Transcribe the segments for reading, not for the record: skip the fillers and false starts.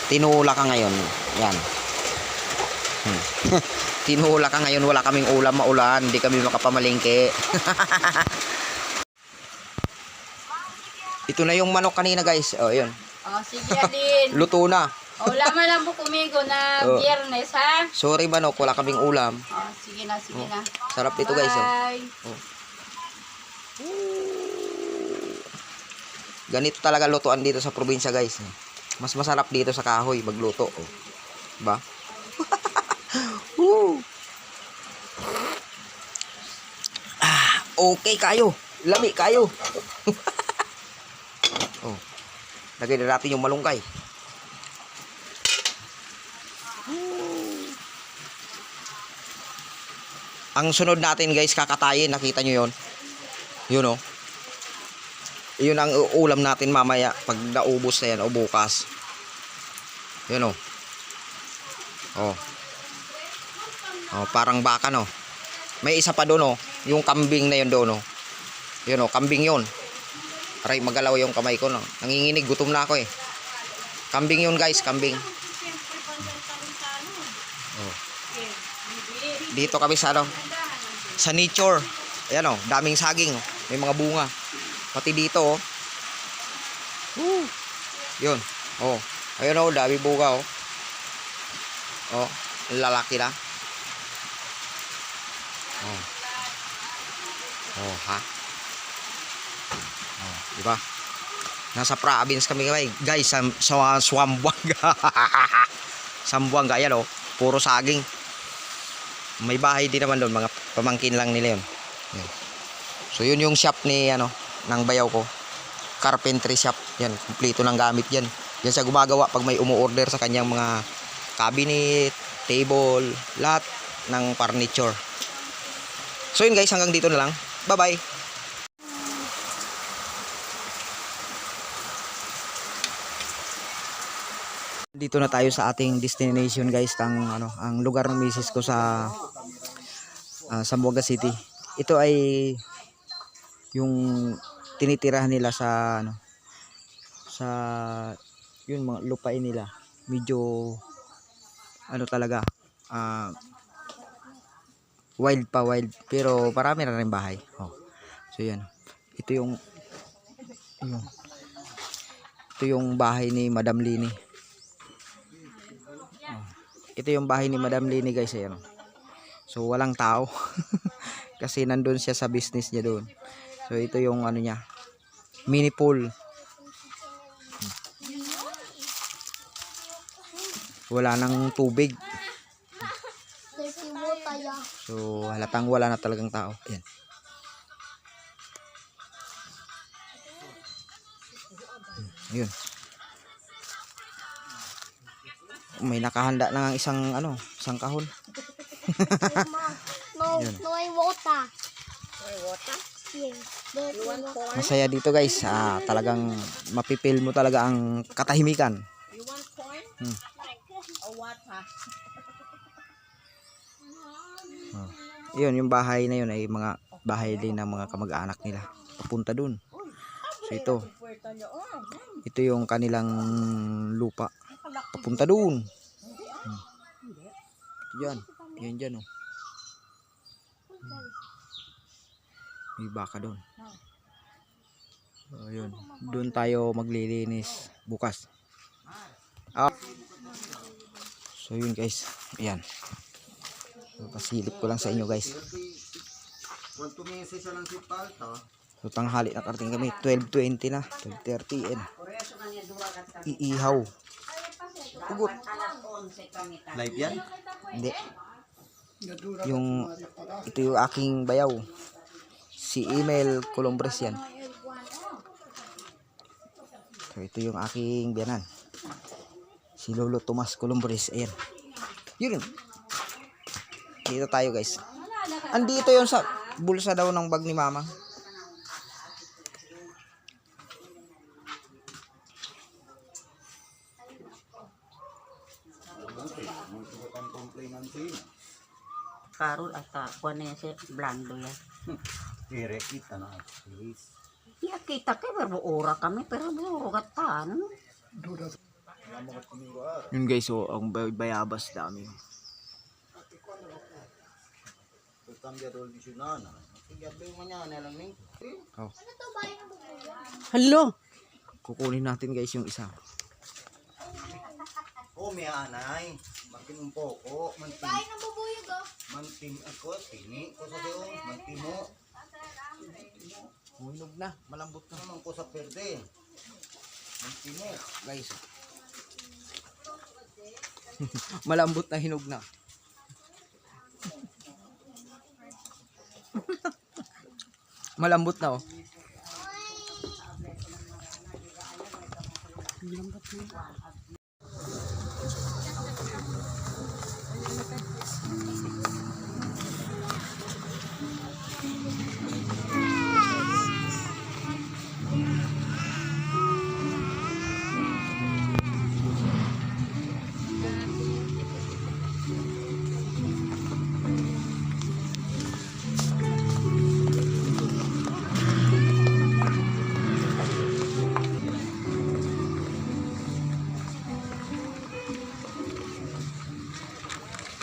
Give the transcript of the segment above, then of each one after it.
Tinula ka ngayon. Yan. Tinula ka ngayon, wala kaming ulam, maulan, hindi kami makapamalingke. Ito na yung manok kanina, guys. Oh, yun. Oh, sige din. Luto na. Oh, laman lang po kumigo na Biyernes, ha? Sorry, manok, wala kaming ulam. Oh, sige na, sige na. Sarap dito, guys. Bye. Oh. Ganito talaga lutuan dito sa probinsya, guys. Mas masarap dito sa kahoy magluto. Oh. Diba? Okay kayo. Lami kayo. Oh. Lagay na natin yung malunggay. Ang sunod natin, guys, kakatayin. Nakita nyo yun? Yun, oh. Yun ang ulam natin mamaya pag naubos na yan o bukas. Yun, oh. Oh. Oh, parang baka, no. May isa pa doon, oh. Yung kambing na yun doon, oh. Yun, oh. Kambing yun. Aray, magalaw yung kamay ko, no. Nanginginig. Gutom na ako, eh. Kambing yun, guys. Kambing. Oh. Dito kami sa, ano, sa nature. Ayan, oh. Daming saging, oh. May mga bunga. Pati dito, oh. Yun. Oh. Ayun, oh. Dami bunga, oh. Oh. Lalaki na. Oh. Oh, ha? Oh, diba? Nasa province kami, guys, sa Zamboanga. Zamboanga, yan, oh. Puro saging. May bahay din naman doon, mga pamangkin lang nila yun. Yan. So, yun yung shop ni, ano, ng bayaw ko. Carpentry shop. Yan, kumpleto ng gamit yan. Yan siya gumagawa pag may umu-order sa kanyang mga cabinet, table, lahat ng furniture. So yun, guys, hanggang dito na lang. Bye-bye. Dito na tayo sa ating destination, guys, ang lugar ng misis ko sa Zamboanga City. Ito ay yung tinitirahan nila sa sa yun, mga lupain nila. Medyo talaga wild pero marami na rin bahay. Oh. So yan. Ito yung bahay ni Madam Lini. Oh. Ito yung bahay ni Madam Lini, guys, ayan. So walang tao. Kasi nandun siya sa business niya doon. So ito yung ano niya, mini pool. Wala nang tubig. So halatang wala na talagang tao. Ayan. Ayun. May nakahanda na ng isang kahon. No water. No water? Yes. Masaya dito, guys. Talagang mapipil mo talaga ang katahimikan. You want corn? Or water? Oh. Yun, yung bahay na yun ay mga bahay din ng mga kamag-anak nila. Papunta dun. So ito yung kanilang lupa. Papunta dun. Yan. Yan dyan, oh. May baka dun. So yun. Dun tayo maglilinis bukas. So yun, guys. Ayan. Pasilip ko lang sa inyo, guys. So tanghali na karating kami. 12:20 na. 12:30 and iihaw. Ugot. Live yan? Hindi. Ito yung aking bayaw. Si Email Columbres yan. So ito yung aking biyanan. Si Lolo Tomas Columbres. Ayan. Yun. Dito tayo, guys. Andito yun sa bulsa daw ng bag ni mama. Karol ata kuha na yan si Blando yan. Kita na. Please. Iya kita kay pero ora kami pero burugat tan. Yun guys, so ang bayabas dami. Oh. Hello. Kukunin natin guys yung isa. Oh, may anay. Makin po ko. Manting. Bahay ng bubuyog oh. Manting ako. Tini ko sa iyo. Mantimo. Hunog na, malambot na. Naman ko sa perde. Mantimo. Guys. Malambot na, hinog na. Malambot na oh.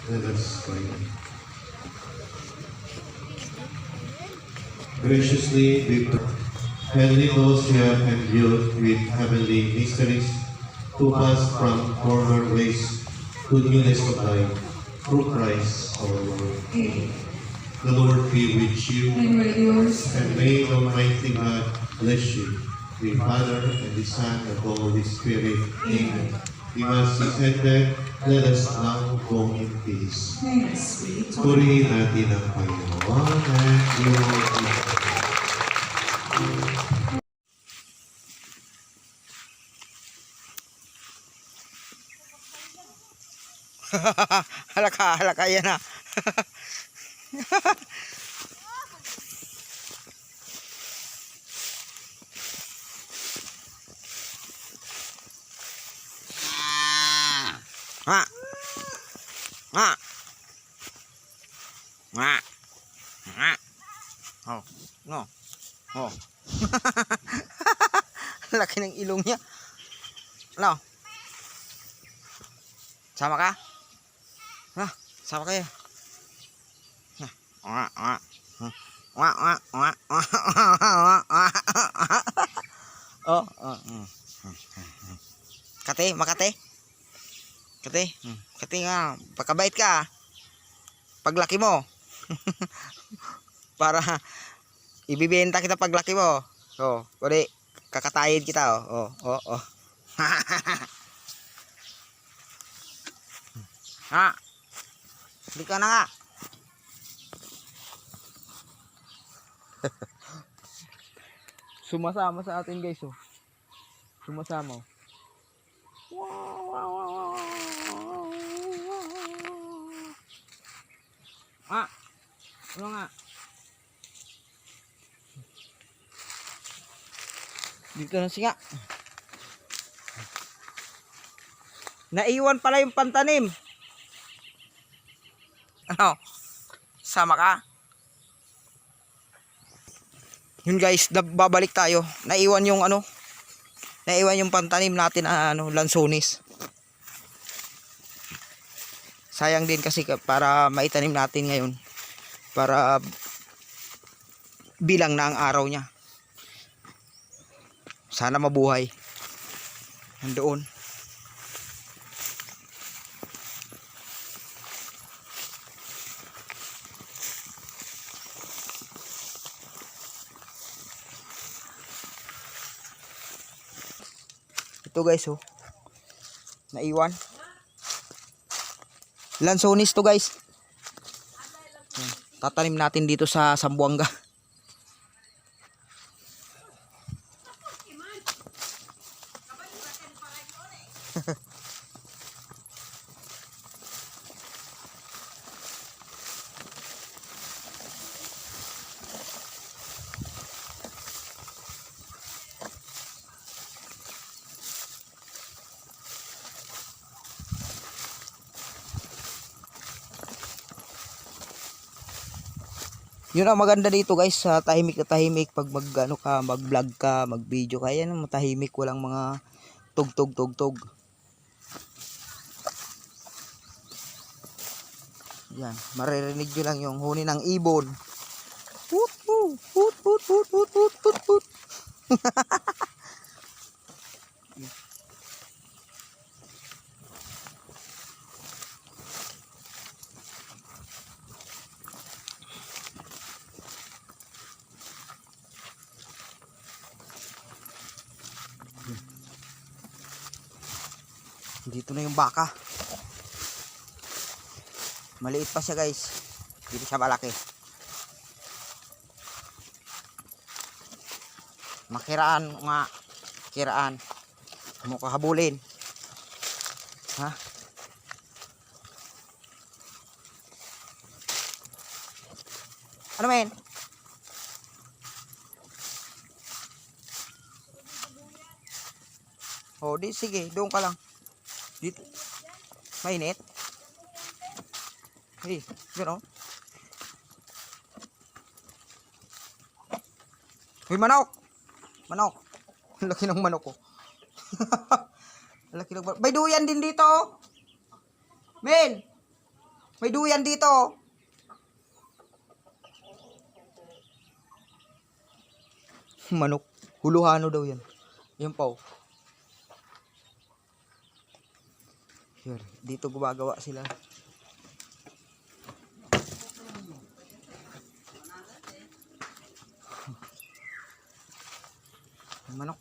Let us pray. Graciously, we heavenly those who have endured with heavenly mysteries, to pass from former ways to newness of life, through Christ our Lord. The Lord be with you, and may Almighty God bless you, the Father, and the Son, and the Holy Spirit. Amen. The Mass is ended. Let us now go in peace. Purihin natin ang Panginoon at yung halaka yan na. Ha. Ha. Ha. Ha. Oh, no. Oh. Laki ng ilong niya. No. Sama ka? Ha, sama kayo. Oh, Kate, Makate. Kate, Kate nga, pagkabait ka. Paglaki mo. Para ibibenta kita paglaki mo. Oh, kundi kakatayin kita oh. Oh. Ha? Hindi ka na nga. Sumasama sa atin guys oh. Sumasama oh. Ah, ano nga? Dito na siya. Naiwan pala yung pantanim. Ano? Sama ka? Yun guys, babalik tayo. Naiwan yung ano? Naiwan yung pantanim natin lansones. Sayang din kasi para maitanim natin ngayon. Para bilang na ang araw niya. Sana mabuhay. Nandoon. Ito guys oh. Naiwan. Lansones to guys. Tatanim natin dito sa Zamboanga. Yun ang maganda dito guys, sa tahimik na tahimik pag mag-vlog ka, mag-video ka, yan ang matahimik, walang mga tug. Yan, maririnig nyo lang yung huni ng ibon. Hoot, hoot, hoot, hoot, hoot, hoot, hoot, hoot, hoot. Dito na yung baka. Maliit pa siya guys. Dito siya malaki. Makiraan nga. Kiraan. Mo kahabulin. Ha? Ano men? Oh, di sige, doon ka lang. Dito. Mainit. Hey, gano'n. Hoy, manok! Manok! Ang laki ng manok ko. Ang laki ng manok. May duyan din dito. Men! May duyan dito. Manok. Huluhano daw yan. Yan pa oh. Here, dito gumagawa sila. Manok.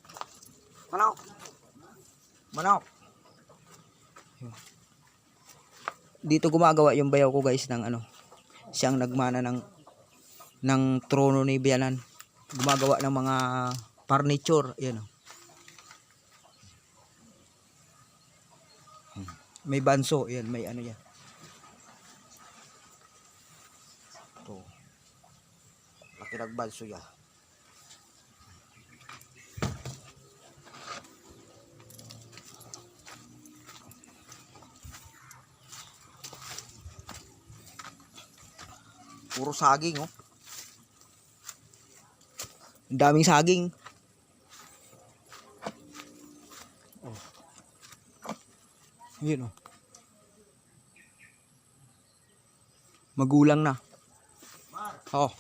Manok. Manok. Dito gumagawa yung bayaw ko guys ng ano. Siyang nagmana ng trono ni Biyanan. Gumagawa ng mga furniture, yan oh. May banso, yan, may ano yan. Ito. Laki ng banso yan. Puro saging, oh. Ang daming saging. Oh. Yun, oh. Magulang na. Oh.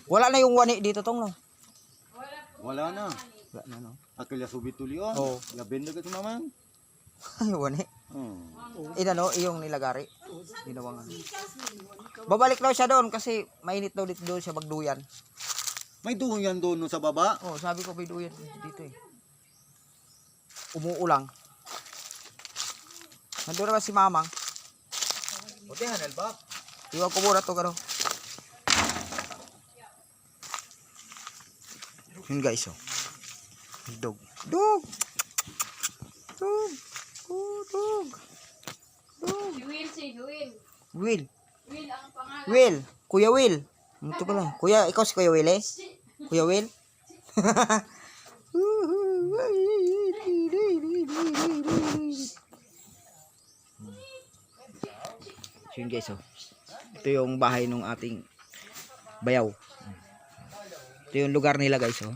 Wala na yung wani dito tong, no? Wala na. Wala na, no? Akilya subit tulion. Oh. Labenda ka mamang. Ay, wani. Oh. Inano, yung nilagari. Ginawangan. Babalik daw siya doon kasi mainit daw dito doon siya magduyan. May duyan doon no sa baba. Oh, sabi ko may duyan dito eh. Umuulang. Nandun naman si Mamang. Buti hanel ba? Iwan ko muna to gano. Yun guys oh. Dog. Dog. Dog. Oh, dog. Dog. Si Will. Will. Will ang pangalan. Will. Kuya Will. Ito pala. Kuya, ikaw si Kuya Will eh? Kuya Will? So yun guys oh. Ito yung bahay ng ating bayaw. Ito yung lugar nila guys oh.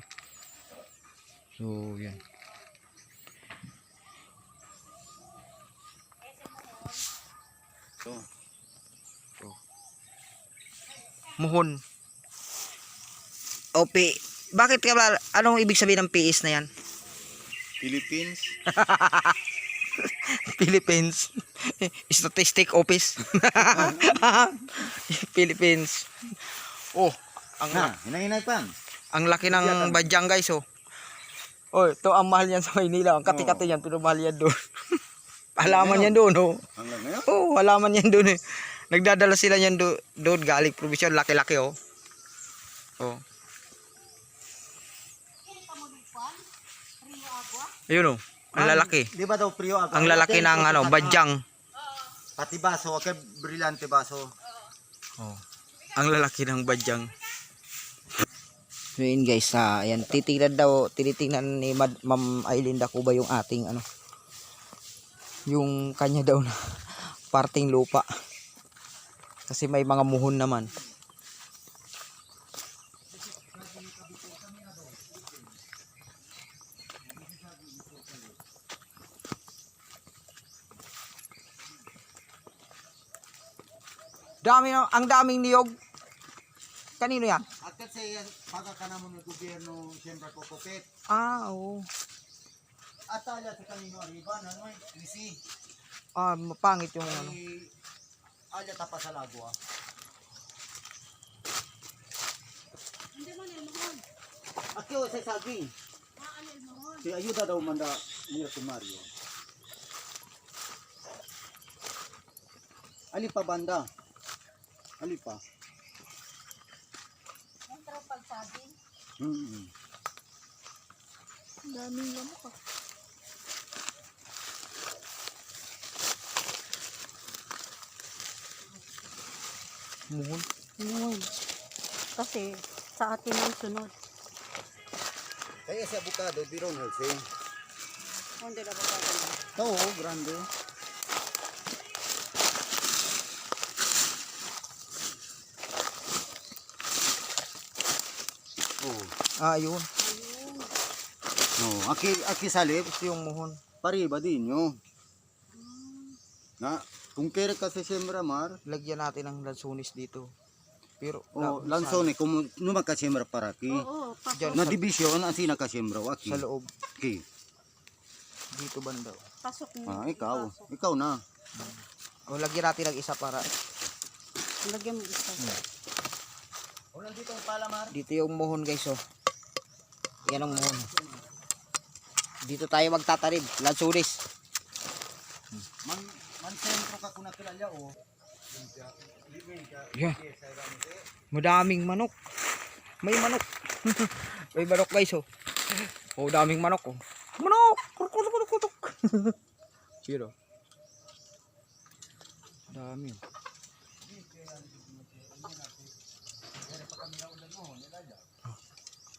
So yan. So. Muhon. O bakit ka ba, anong ibig sabihin ng PS na yan? Philippines. Philippines. Statistic Office. Philippines. Oh, Hinahinay pa. ang laki ng badyang guys oh. Oh, ito ang mahal yan sa Maynila. Ang kati-kati yan, pero mahal yan doon. Halaman yan doon oh. Ang lang ngayon. Oh, halaman yan doon eh. Nagdadala sila yan doon galing provision, laki-laki oh. Oh. Ayun oh, ang lalaki. Di ba daw priyo ako? Ang lalaki ng ano, badyang. Pati baso, okay, brillante baso. Oh. Ang lalaki ng badyang. So yun guys, ayan, tinitingnan ni Ma'am Aileen Dacuba yung ating ano, yung kanya daw na parting lupa. Kasi may mga muhon naman. Ang daming niyog. Kanino yan? At kasi pagka ka naman ng gobyerno, siyempre kukupit. Ah, oo. At tala sa kanino arriba, nanoy, krisi. Ah, mapangit yung ano. Ay, alya tapa sa lago ah. Akyo sa saging. Si ayuda daw manda niya si Mario. Ali pa banda. Ali pa. Entro pagsabi. Daming lamok ah. Muhon. Yun. Kasi sa atin ang sunod. Kaya si avocado di ron Jose. Hindi na ba tayo? Oo, grande. Oh, Ah, yun. no, aki salib Ito yung muhon. pari ba din nyo? Na, kung kere kasi siyembra mar, Lagyan natin ng lansunis dito. Pero, o lansone kung numa ka siyembra para ki. Oo, Diyan, Na division ang sina ka siyembra waki. sa loob. Ki. Dito banda. pasok mo. Ah, ikaw na. O, lagyan natin ng isa para Lagyan mo isa. O nandito ang pala mar. dito yung muhon guys, oh. Yan ang muhon. Dito tayo magtatanim. Lansunis. Man sentro ka kuna kilala o. Yeah. Madaming manok. May manok. May manok guys, oh. Oh, daming manok, oh. Manok! Kutuk. Sino? Dami.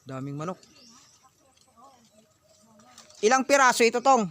Daming manok. Ilang piraso ito, Tong?